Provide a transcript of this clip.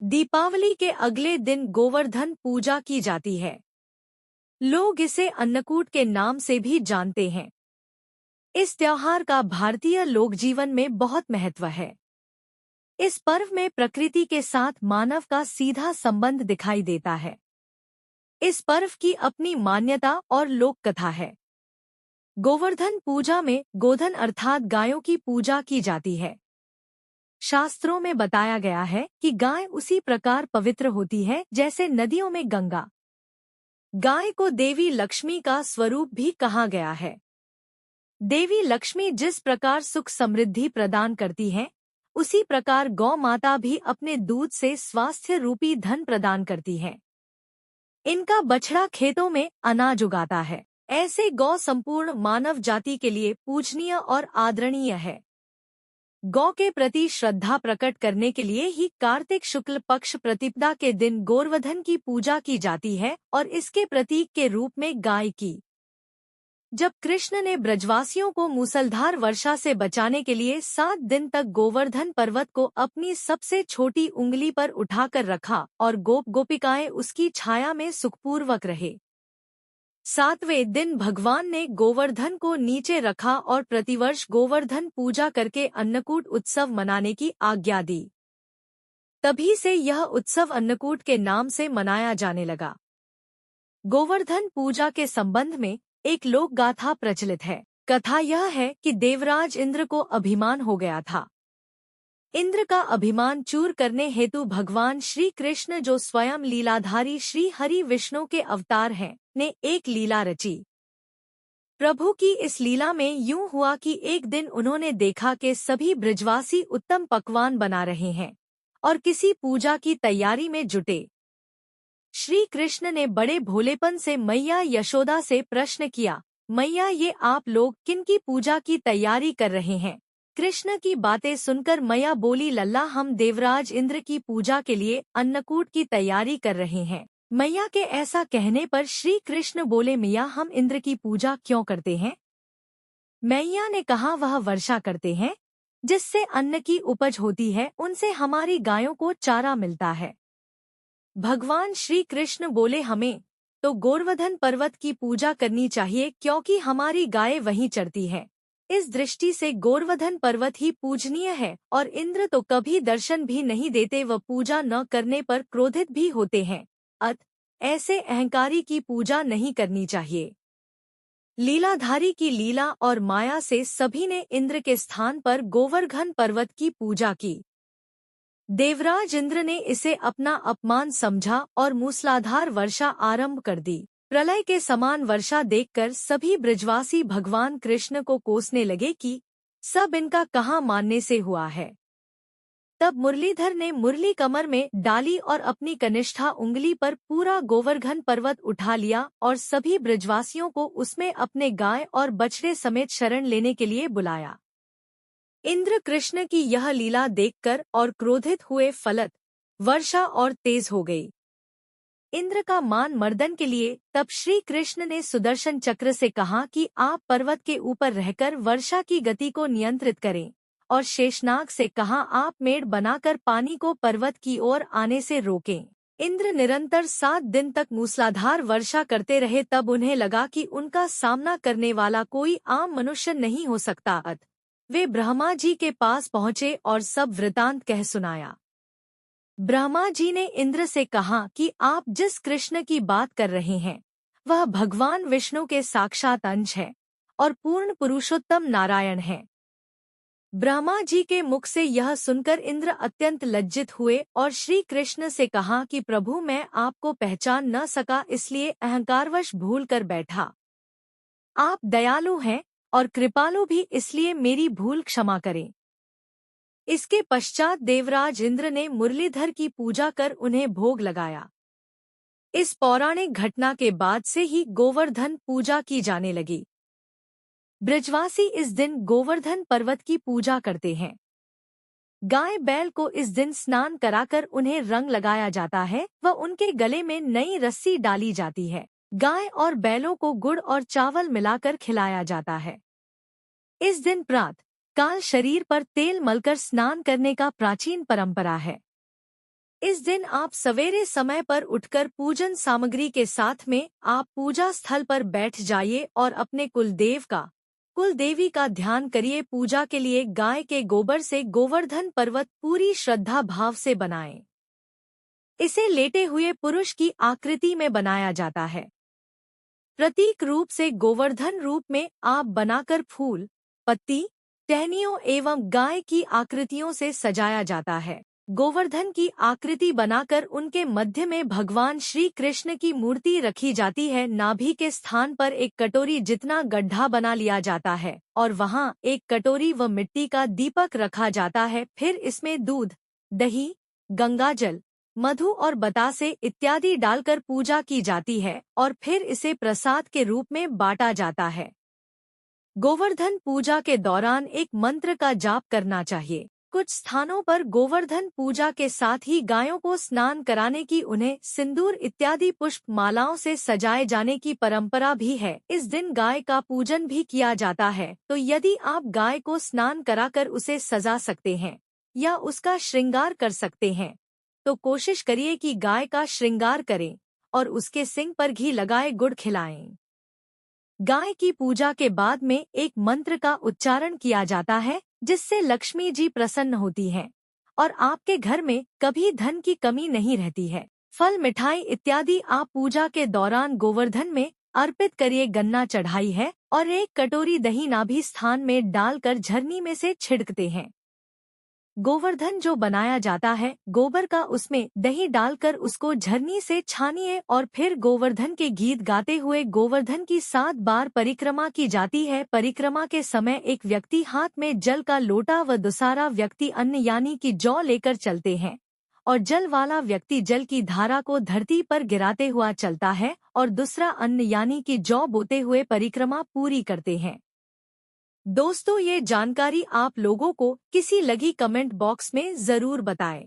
दीपावली के अगले दिन गोवर्धन पूजा की जाती है। लोग इसे अन्नकूट के नाम से भी जानते हैं। इस त्योहार का भारतीय लोकजीवन में बहुत महत्व है। इस पर्व में प्रकृति के साथ मानव का सीधा संबंध दिखाई देता है। इस पर्व की अपनी मान्यता और लोक कथा है। गोवर्धन पूजा में गोधन अर्थात गायों की पूजा की जाती है। शास्त्रों में बताया गया है कि गाय उसी प्रकार पवित्र होती है जैसे नदियों में गंगा। गाय को देवी लक्ष्मी का स्वरूप भी कहा गया है। देवी लक्ष्मी जिस प्रकार सुख समृद्धि प्रदान करती है, उसी प्रकार गौ माता भी अपने दूध से स्वास्थ्य रूपी धन प्रदान करती है। इनका बछड़ा खेतों में अनाज उगाता है। ऐसे गौ संपूर्ण मानव जाति के लिए पूजनीय और आदरणीय है। गौ के प्रति श्रद्धा प्रकट करने के लिए ही कार्तिक शुक्ल पक्ष प्रतिपदा के दिन गोवर्धन की पूजा की जाती है और इसके प्रतीक के रूप में गाय की। जब कृष्ण ने ब्रजवासियों को मूसलधार वर्षा से बचाने के लिए 7 दिन तक गोवर्धन पर्वत को अपनी सबसे छोटी उंगली पर उठाकर रखा और गोप गोपिकाएं उसकी छाया में सुखपूर्वक रहे। 7वें दिन भगवान ने गोवर्धन को नीचे रखा और प्रतिवर्ष गोवर्धन पूजा करके अन्नकूट उत्सव मनाने की आज्ञा दी। तभी से यह उत्सव अन्नकूट के नाम से मनाया जाने लगा। गोवर्धन पूजा के संबंध में एक लोक गाथा प्रचलित है। कथा यह है कि देवराज इंद्र को अभिमान हो गया था। इंद्र का अभिमान चूर करने हेतु भगवान श्री कृष्ण, जो स्वयं लीलाधारी श्री हरि विष्णु के अवतार हैं, ने एक लीला रची। प्रभु की इस लीला में यूं हुआ कि एक दिन उन्होंने देखा कि सभी ब्रजवासी उत्तम पकवान बना रहे हैं और किसी पूजा की तैयारी में जुटे। श्री कृष्ण ने बड़े भोलेपन से मैया यशोदा से प्रश्न किया, मैया, ये आप लोग किनकी पूजा की तैयारी कर रहे हैं? कृष्ण की बातें सुनकर मैया बोली, लल्ला, हम देवराज इंद्र की पूजा के लिए अन्नकूट की तैयारी कर रहे हैं। मैया के ऐसा कहने पर श्री कृष्ण बोले, मैया, हम इंद्र की पूजा क्यों करते हैं? मैया ने कहा, वह वर्षा करते हैं, जिससे अन्न की उपज होती है, उनसे हमारी गायों को चारा मिलता है। भगवान श्री कृष्ण बोले, हमें तो गोवर्धन पर्वत की पूजा करनी चाहिए क्योंकि हमारी गायें वहीं चरती हैं। इस दृष्टि से गोवर्धन पर्वत ही पूजनीय है और इंद्र तो कभी दर्शन भी नहीं देते व पूजा न करने पर क्रोधित भी होते हैं। अतः ऐसे अहंकारी की पूजा नहीं करनी चाहिए। लीलाधारी की लीला और माया से सभी ने इंद्र के स्थान पर गोवर्धन पर्वत की पूजा की। देवराज इंद्र ने इसे अपना अपमान समझा और मूसलाधार वर्षा आरंभ कर दी। प्रलय के समान वर्षा देखकर सभी ब्रजवासी भगवान कृष्ण को कोसने लगे कि सब इनका कहाँ मानने से हुआ है। तब मुरलीधर ने मुरली कमर में डाली और अपनी कनिष्ठा उंगली पर पूरा गोवर्धन पर्वत उठा लिया और सभी ब्रजवासियों को उसमें अपने गाय और बछड़े समेत शरण लेने के लिए बुलाया। इंद्र कृष्ण की यह लीला देखकर और क्रोधित हुए फलत वर्षा और तेज हो गई। इंद्र का मान मर्दन के लिए तब श्री कृष्ण ने सुदर्शन चक्र से कहा कि आप पर्वत के ऊपर रहकर वर्षा की गति को नियंत्रित करें, और शेषनाग से कहा, आप मेढ़ बनाकर पानी को पर्वत की ओर आने से रोकें। इंद्र निरंतर 7 दिन तक मूसलाधार वर्षा करते रहे। तब उन्हें लगा कि उनका सामना करने वाला कोई आम मनुष्य नहीं हो सकता। अतः वे ब्रह्मा जी के पास पहुँचे और सब वृतांत कह सुनाया। ब्रह्मा जी ने इंद्र से कहा कि आप जिस कृष्ण की बात कर रहे हैं, वह भगवान विष्णु के साक्षात अंश है और पूर्ण पुरुषोत्तम नारायण है। ब्रह्मा जी के मुख से यह सुनकर इंद्र अत्यंत लज्जित हुए और श्री कृष्ण से कहा कि प्रभु, मैं आपको पहचान न सका, इसलिए अहंकारवश भूल कर बैठा। आप दयालु हैं और कृपालु भी, इसलिए मेरी भूल क्षमा करें। इसके पश्चात देवराज इंद्र ने मुरलीधर की पूजा कर उन्हें भोग लगाया। इस पौराणिक घटना के बाद से ही गोवर्धन पूजा की जाने लगी। ब्रजवासी इस दिन गोवर्धन पर्वत की पूजा करते हैं। गाय बैल को इस दिन स्नान कराकर उन्हें रंग लगाया जाता है व उनके गले में नई रस्सी डाली जाती है। गाय और बैलों को गुड़ और चावल मिलाकर खिलाया जाता है। इस दिन प्रातः काल शरीर पर तेल मलकर स्नान करने का प्राचीन परंपरा है। इस दिन आप सवेरे समय पर उठकर पूजन सामग्री के साथ में आप पूजा स्थल पर बैठ जाइए और अपने कुलदेवी का ध्यान करिए। पूजा के लिए गाय के गोबर से गोवर्धन पर्वत पूरी श्रद्धा भाव से बनाएं। इसे लेटे हुए पुरुष की आकृति में बनाया जाता है। प्रतीक रूप से गोवर्धन रूप में आप बनाकर फूल, पत्ती, टहनियों एवं गाय की आकृतियों से सजाया जाता है। गोवर्धन की आकृति बनाकर उनके मध्य में भगवान श्री कृष्ण की मूर्ति रखी जाती है। नाभि के स्थान पर एक कटोरी जितना गड्ढा बना लिया जाता है और वहां एक कटोरी व मिट्टी का दीपक रखा जाता है। फिर इसमें दूध, दही, गंगाजल, मधु और बतासे इत्यादि डालकर पूजा की जाती है और फिर इसे प्रसाद के रूप में बांटा जाता है। गोवर्धन पूजा के दौरान एक मंत्र का जाप करना चाहिए। कुछ स्थानों पर गोवर्धन पूजा के साथ ही गायों को स्नान कराने की, उन्हें सिंदूर इत्यादि पुष्प मालाओं से सजाए जाने की परंपरा भी है। इस दिन गाय का पूजन भी किया जाता है। तो यदि आप गाय को स्नान कराकर उसे सजा सकते हैं या उसका श्रृंगार कर सकते हैं तो कोशिश करिए कि गाय का श्रृंगार करें और उसके सिंग पर घी लगाए गुड़ खिलाएं। गाय की पूजा के बाद में एक मंत्र का उच्चारण किया जाता है जिससे लक्ष्मी जी प्रसन्न होती हैं और आपके घर में कभी धन की कमी नहीं रहती है। फल, मिठाई इत्यादि आप पूजा के दौरान गोवर्धन में अर्पित करिए। गन्ना चढ़ाई है और एक कटोरी दही नाभि स्थान में डालकर झरनी में से छिड़कते हैं। गोवर्धन जो बनाया जाता है गोबर का, उसमें दही डालकर उसको झरनी से छानिए और फिर गोवर्धन के गीत गाते हुए गोवर्धन की 7 बार परिक्रमा की जाती है। परिक्रमा के समय एक व्यक्ति हाथ में जल का लोटा व दूसरा व्यक्ति अन्न यानी कि जौ लेकर चलते हैं और जल वाला व्यक्ति जल की धारा को धरती पर गिराते हुआ चलता है और दूसरा अन्न यानी कि जौ बोते हुए परिक्रमा पूरी करते हैं। दोस्तों, ये जानकारी आप लोगों को किसी लगी कमेंट बॉक्स में जरूर बताएं।